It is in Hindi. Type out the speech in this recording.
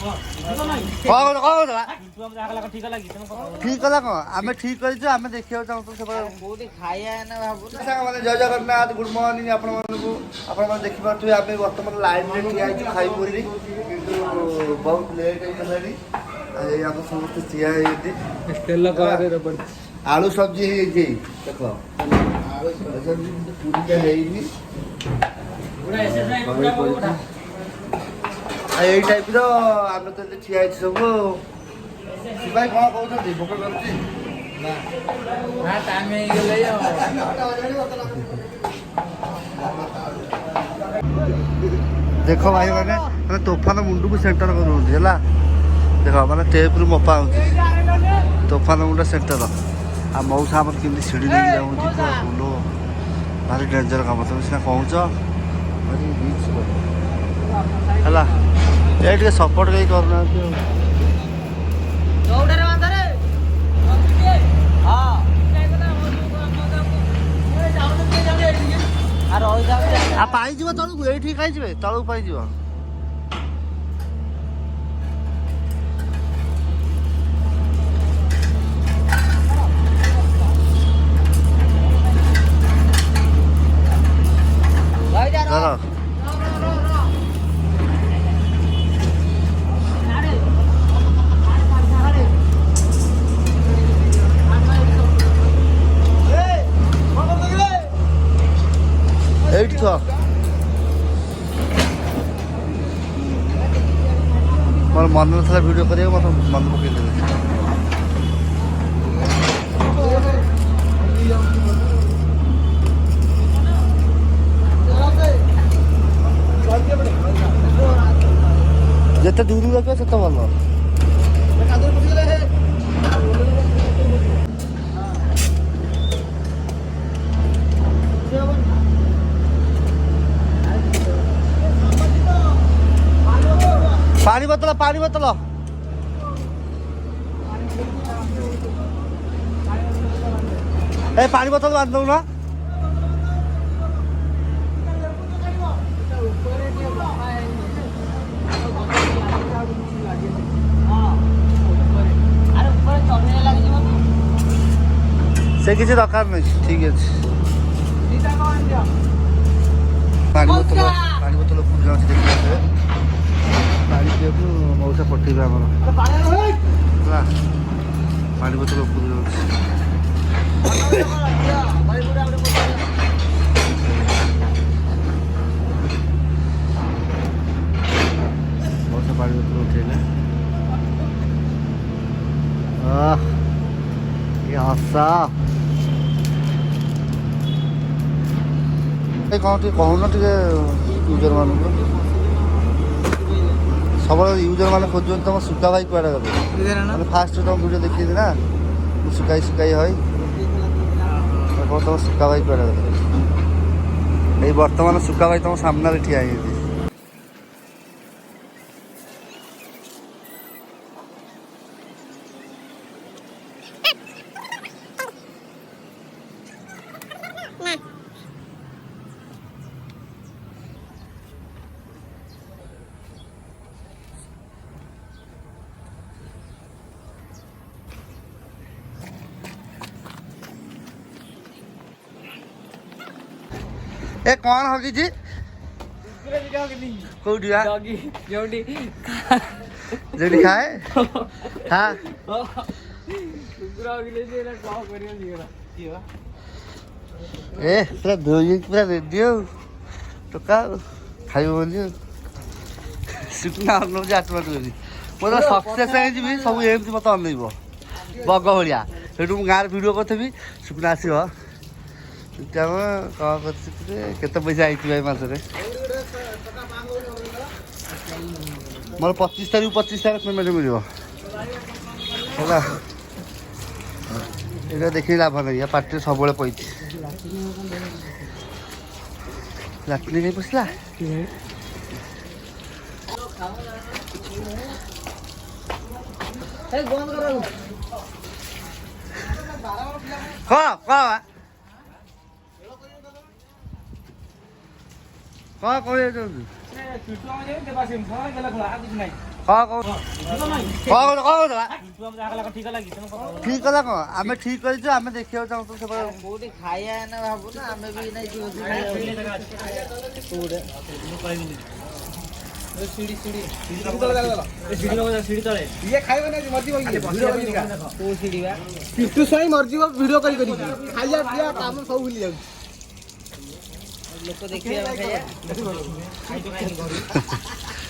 ठीक कला कौन आम ठीक कर आम देखा चाहूँ जय जगन्नाथ गुड मॉर्निंग आपण देखिपे आम बर्तमान लाइन में ठिया खाई बोली कि बहुत लेट होगा समस्त ठिया आलू सब्जी देख आलू सब्जी पूरी यही टाइप आम तो ठिया सब भाई कौन कहते भोक कर देख भाई मैंने तोफान मुंड को सेंटर कर देख मैंने टेप रु मपा हो तोफान मुंड सेंटर आ मौसा आम केमी सीढ़ी लेके जाऊँ भारी डेंजर काम तुम सीना कहच है ये सपोर्ट कहीं करना पाई तलू ये कहीं तलू पाई मोर मन ना वीडियो कर मत मन पकड़ जिते दूर रखे से भल पानी बोतल ए पानी बोतल बांध दो ना से किसी दरकार नहीं ठीक है पानी बोतल पूरी जाऊँ देखिए पानी पीवाक मौसा पठेबे आम पानी बोतल पूरी जाऊँ मौसा पानी बोतल उठेले हसा कौन कहून टे यूजर मान सब यूजर मैंने खोज तुम सुका भाई कड़े गले फास्ट तुम वीडियो देखी ना सुखाई सुखाई है तुम सुका भाई कड़े गले ये बर्तमान सुका भाई तुम सामने ठिया है ए कौन होगी जी कोडी डॉगी जोडी खाए हां कुकुरा होगी ले जेला कॉल करियो दिगरा किवा ए पूरा दोई पूरा रेडियो तो का खाइबो बोलियो सुकना न जात बाटोरी मोर सक्सेस है जी सब एम मत अनइबो बग भलिया सेठु गार वीडियो करथबी सुकना आसीबो कौन केते पैसा आई भाई मसरे मोर 25 तारीख पेमेंट मिल ये देखिए लाभ नहीं पार्टी सब पैसा लाट्रिन नहीं पशला कह ठीक कला कौन आम ठीक कर आम देखा चाहूँ सब कोठी खाया ना भाबू ना आमे भी नहीं जीव सीढ़ी सीढ़ी सीढ़ी तले ये खाइबे ना मर्जी होई को सीढ़ी बा पिट्टू सही मर्जी हो वीडियो करी खाइया पिया काम सब भूली जाउ लोक देखिया खाइया खाइ तो खाइ घर